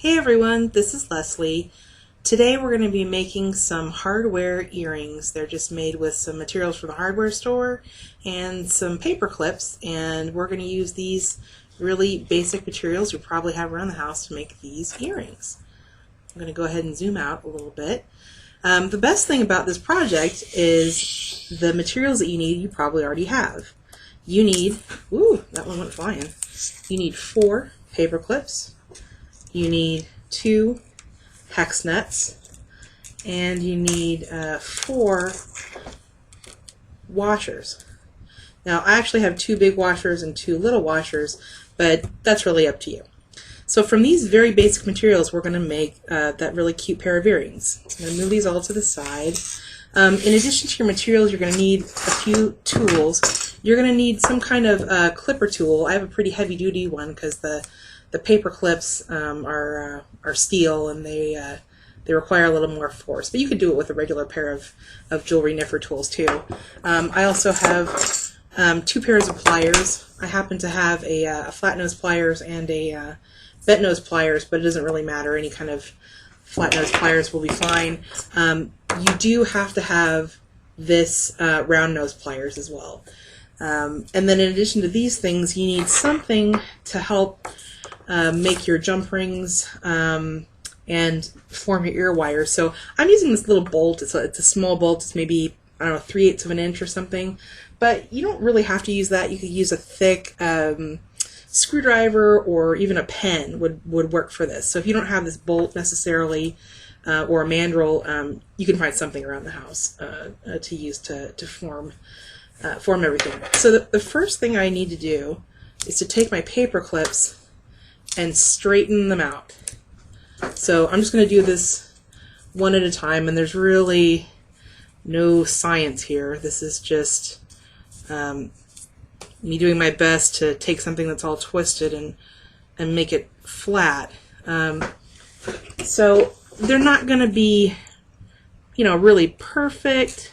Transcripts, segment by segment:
Hey everyone, this is Leslie. Today we're going to be making some hardware earrings. They're just made with some materials from the hardware store and some paper clips, and we're going to use these really basic materials you probably have around the house to make these earrings. I'm going to go ahead and zoom out a little bit. The best thing about this project is the materials that you need you probably already have. You need, ooh, that one went flying. You need 4 paper clips. You need 2 hex nuts, and you need 4 washers. Now I actually have 2 big washers and 2 little washers, but that's really up to you. So from these very basic materials we're going to make that really cute pair of earrings. I'm going to move these all to the side. In addition to your materials, you're going to need a few tools. You're going to need some kind of clipper tool. I have a pretty heavy duty one because the paper clips are steel, and they require a little more force. But you could do it with a regular pair of jewelry kniffer tools too. I also have 2 pairs of pliers. I happen to have a flat nose pliers and a bent nose pliers, but it doesn't really matter. Any kind of flat nose pliers will be fine. You do have to have this round nose pliers as well. And then in addition to these things, you need something to help make your jump rings and form your ear wires. So I'm using this little bolt. It's a small bolt. It's maybe, I don't know, 3/8 of an inch or something. But you don't really have to use that. You could use a thick screwdriver, or even a pen would work for this. So if you don't have this bolt necessarily, or a mandrel, you can find something around the house to use to form everything. So the first thing I need to do is to take my paper clips and straighten them out. So I'm just going to do this one at a time, and there's really no science here. This is just me doing my best to take something that's all twisted and make it flat. So they're not going to be, really perfect,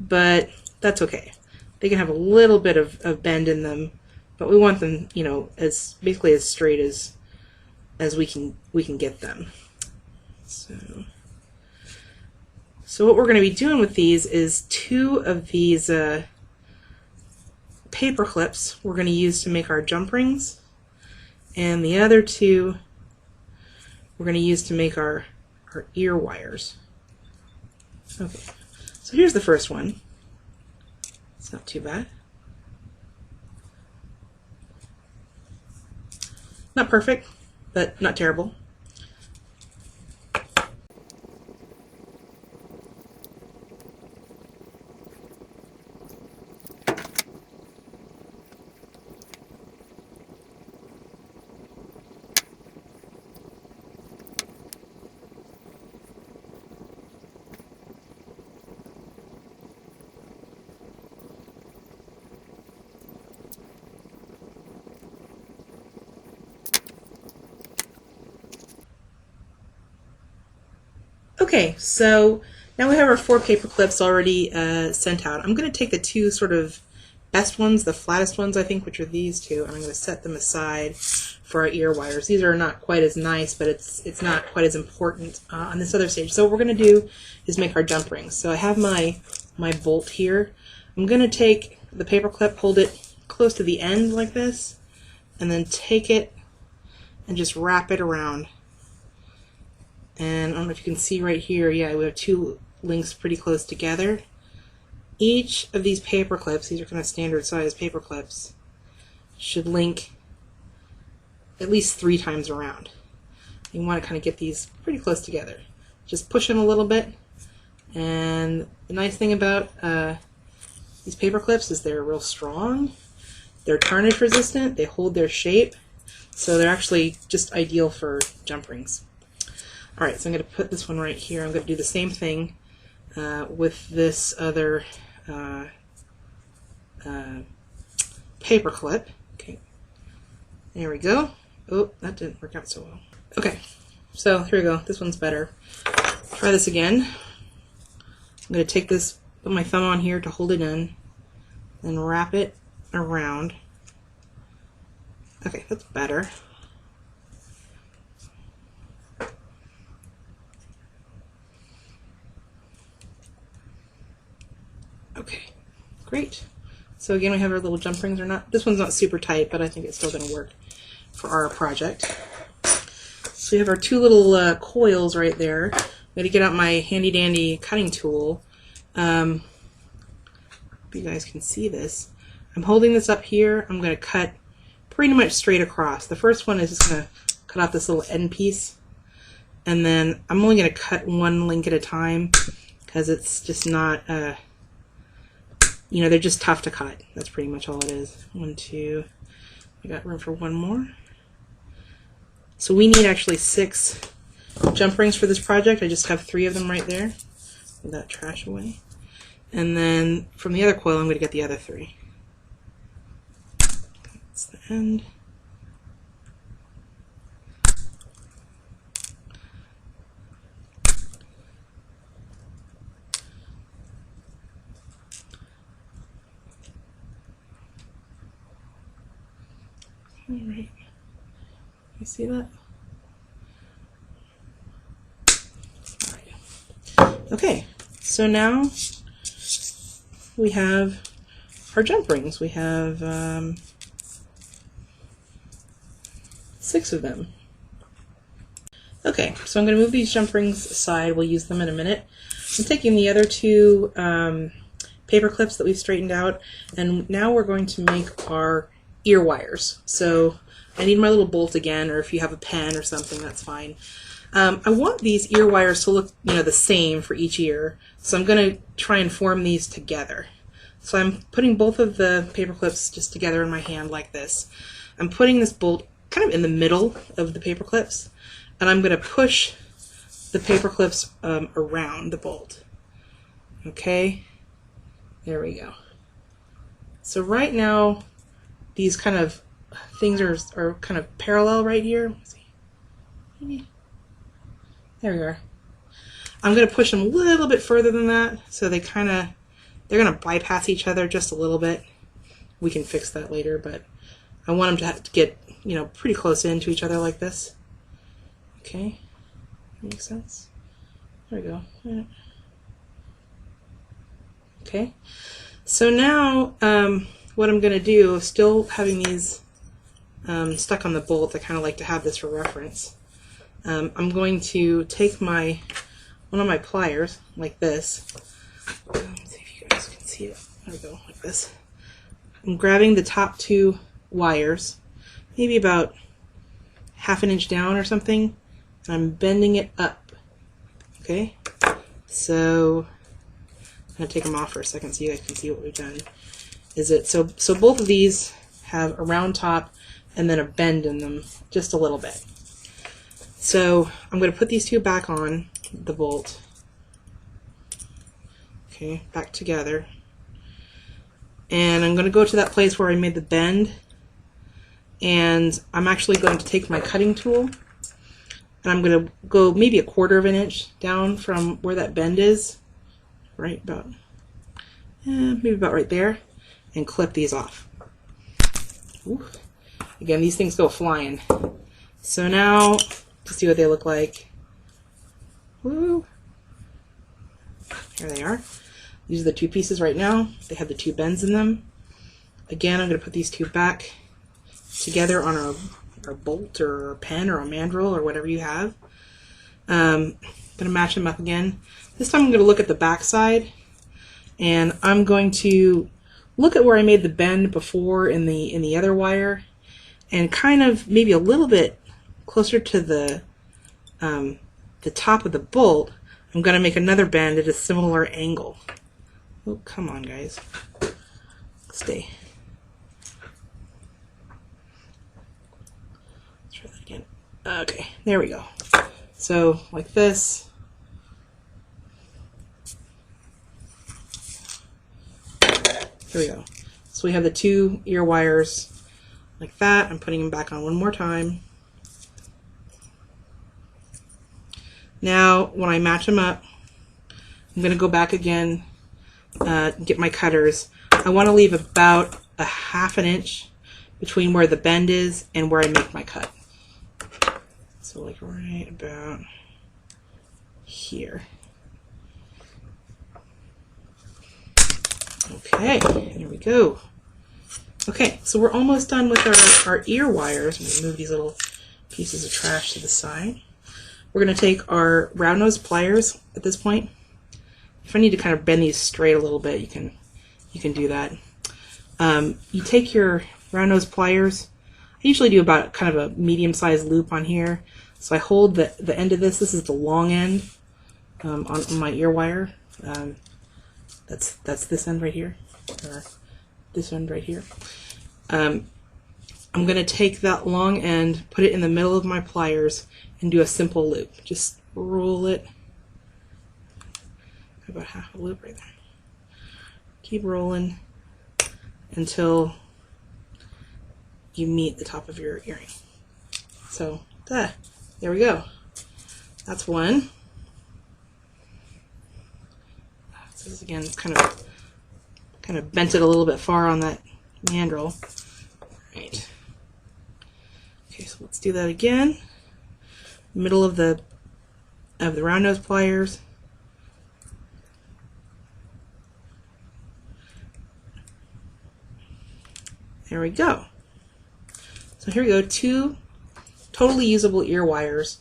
but that's okay. They can have a little bit of bend in them, but we want them, as basically as straight as we can get them. So what we're going to be doing with these is 2 of these paper clips we're going to use to make our jump rings, and the other 2 we're going to use to make our ear wires. Okay, so here's the first one. It's not too bad. Not perfect, but not terrible. Okay, so now we have our 4 paper clips already sent out. I'm going to take the 2 sort of best ones, the flattest ones I think, which are these 2, and I'm going to set them aside for our ear wires. These are not quite as nice, but it's not quite as important on this other stage. So what we're going to do is make our jump rings. So I have my bolt here. I'm going to take the paper clip, hold it close to the end like this, and then take it and just wrap it around. And I don't know if you can see right here, yeah, we have 2 links pretty close together. Each of these paper clips, these are kind of standard size paper clips, should link at least 3 times around. You want to kind of get these pretty close together. Just push them a little bit, and the nice thing about these paper clips is they're real strong. They're tarnish resistant, they hold their shape, so they're actually just ideal for jump rings. Alright, so I'm going to put this one right here. I'm going to do the same thing with this other paper clip. Okay, there we go. Oh, that didn't work out so well. Okay, so here we go. This one's better. Try this again. I'm going to take this, put my thumb on here to hold it in, and wrap it around. Okay, that's better. Great. So again, we have our little jump rings. This one's not super tight, but I think it's still going to work for our project. So we have our two little coils right there. I'm going to get out my handy dandy cutting tool. Hope you guys can see this. I'm holding this up here. I'm going to cut pretty much straight across. The first one is just going to cut off this little end piece, and then I'm only going to cut one link at a time because it's just not, you know, they're just tough to cut. That's pretty much all it is. 1, 2, I got room for one more. So we need actually 6 jump rings for this project. I just have 3 of them right there. Put that trash away. And then from the other coil, I'm going to get the other 3. That's the end. All right. You see that? All right. Okay, so now we have our jump rings. We have 6 of them. Okay, so I'm going to move these jump rings aside. We'll use them in a minute. I'm taking the other 2 paper clips that we've straightened out, and now we're going to make our ear wires. So I need my little bolt again, or if you have a pen or something, that's fine. I want these ear wires to look, you know, the same for each ear, so I'm going to try and form these together. So I'm putting both of the paper clips just together in my hand like this. I'm putting this bolt kind of in the middle of the paper clips, and I'm going to push the paper clips around the bolt. Okay, there we go. So right now, these kind of things are kind of parallel right here. Let's see. Maybe. There we are. I'm going to push them a little bit further than that, so they're going to bypass each other just a little bit. We can fix that later, but I want them to have to get, you know, pretty close into each other like this. Okay, makes sense. There we go. Yeah. Okay, so now what I'm going to do, still having these stuck on the bolt, I kind of like to have this for reference. I'm going to take one of my pliers, like this. Let's see if you guys can see it. There we go, like this. I'm grabbing the top 2 wires, maybe about ½ an inch down or something, and I'm bending it up. Okay? So I'm going to take them off for a second so you guys can see what we've done. So both of these have a round top and then a bend in them, just a little bit. So I'm going to put these 2 back on the bolt. Okay, back together. And I'm going to go to that place where I made the bend, and I'm actually going to take my cutting tool, and I'm going to go maybe a ½ of an inch down from where that bend is, right about, maybe about right there, and clip these off. Ooh. Again, these things go flying. So now, to see what they look like. Woo. Here they are. These are the 2 pieces right now. They have the 2 bends in them. Again, I'm going to put these 2 back together on a bolt or a pen or a mandrel or whatever you have. I'm going to match them up again. This time I'm going to look at the back side, and I'm going to look at where I made the bend before in the other wire, and kind of maybe a little bit closer to the top of the bolt, I'm going to make another bend at a similar angle. Oh, come on, guys. Stay. Let's try that again. Okay, there we go. So, like this. Here we go. So we have the 2 ear wires like that. I'm putting them back on one more time. Now, when I match them up, I'm going to go back again, get my cutters. I want to leave about a ½ an inch between where the bend is and where I make my cut. So like right about here. Okay, here we go. Okay, so we're almost done with our ear wires. I'm going to move these little pieces of trash to the side. We're going to take our round nose pliers at this point. If I need to kind of bend these straight a little bit, you can do that. You take your round nose pliers. I usually do about kind of a medium-sized loop on here. So I hold the end of this. This is the long end on my ear wire. That's this end right here, or this end right here. I'm going to take that long end, put it in the middle of my pliers, and do a simple loop. Just roll it. About half a loop right there. Keep rolling until you meet the top of your earring. So there we go. That's one. So this again, it's kind of bent it a little bit far on that mandrel. Right. Okay, so let's do that again. Middle of the round nose pliers. There we go. So here we go, 2 totally usable ear wires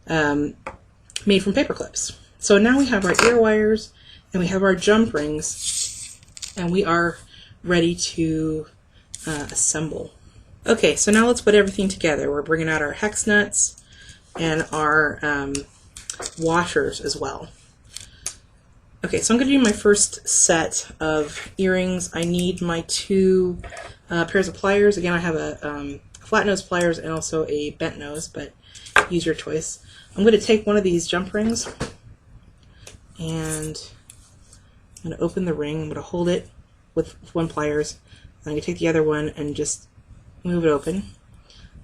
made from paper clips. So now we have our ear wires and we have our jump rings, and we are ready to assemble. Okay, so now let's put everything together. We're bringing out our hex nuts and our washers as well. Okay, so I'm going to do my first set of earrings. I need my 2 pairs of pliers. Again, I have a flat nose pliers and also a bent nose, but use your choice. I'm going to take one of these jump rings and I'm going to open the ring. I'm going to hold it with one pliers. I'm going to take the other one and just move it open.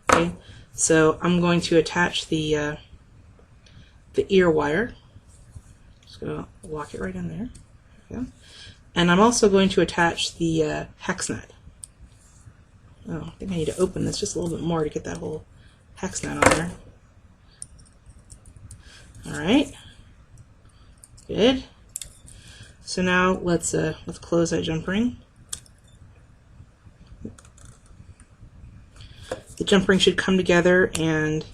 Okay, so I'm going to attach the ear wire. Just going to lock it right in there. There we go. And I'm also going to attach the hex nut. Oh, I think I need to open this just a little bit more to get that whole hex nut on there. Alright. Good. So now let's close that jump ring. The jump ring should come together and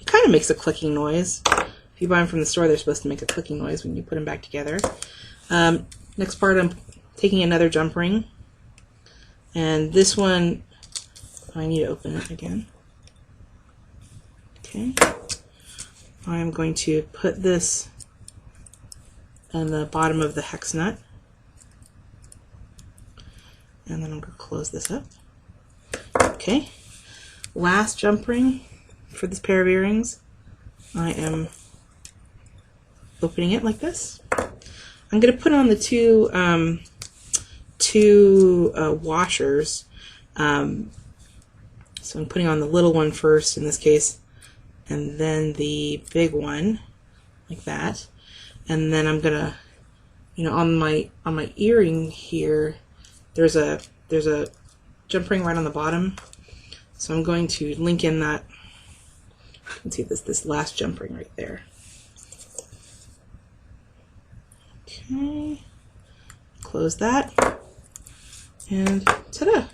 it kind of makes a clicking noise. If you buy them from the store, they're supposed to make a clicking noise when you put them back together. Next part, I'm taking another jump ring, and this one I need to open it again. Okay. I'm going to put this on the bottom of the hex nut, and then I'm going to close this up. Okay. Last jump ring for this pair of earrings. I am opening it like this. I'm going to put on the two washers. So I'm putting on the little one first in this case, and then the big one, like that. And then I'm gonna, on my earring here, there's a jump ring right on the bottom. So I'm going to link in that. You can see this last jump ring right there. Okay, close that, and ta-da!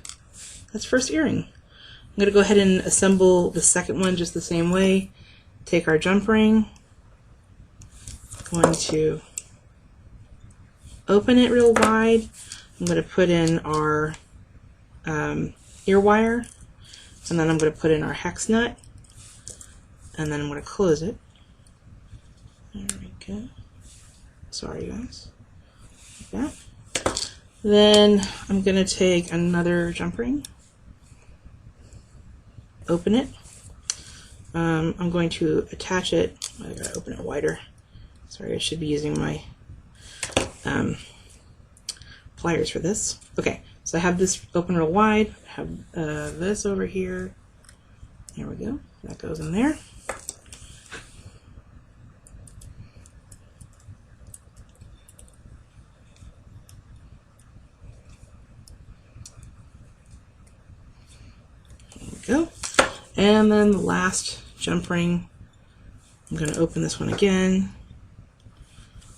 That's first earring. I'm going to go ahead and assemble the second one just the same way. Take our jump ring, going to open it real wide. I'm going to put in our ear wire, and then I'm going to put in our hex nut, and then I'm going to close it. There we go. Sorry guys. Like that. Then I'm going to take another jump ring, open it. I'm going to attach it. I gotta open it wider. Sorry, I should be using my pliers for this. Okay, so I have this open real wide. I have this over here. There we go. That goes in there. Go. And then the last jump ring, I'm going to open this one again.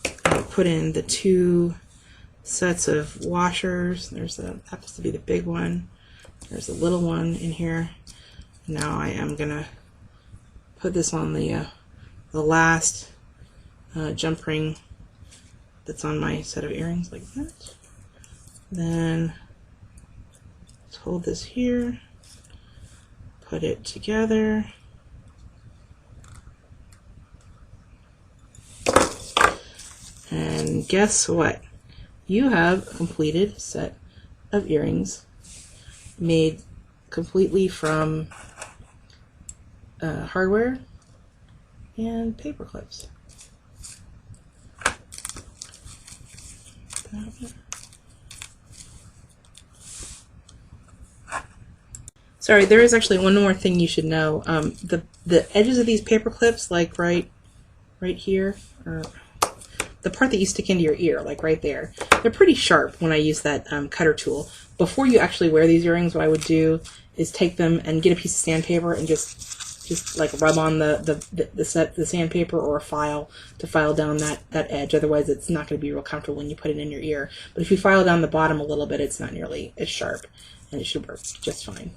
I'm going to put in the 2 sets of washers. There's a, happens to be the big one. There's a little one in here. Now I am gonna put this on the last jump ring that's on my set of earrings, like that. Then let's hold this here, put it together. And guess what? You have a completed set of earrings made completely from hardware and paper clips. Sorry, there is actually one more thing you should know. The edges of these paper clips, like right here, the part that you stick into your ear, like right there, they're pretty sharp when I use that cutter tool. Before you actually wear these earrings, what I would do is take them and get a piece of sandpaper and just like rub on the sandpaper or a file to file down that edge. Otherwise, it's not going to be real comfortable when you put it in your ear. But if you file down the bottom a little bit, it's not nearly as sharp, and it should work just fine.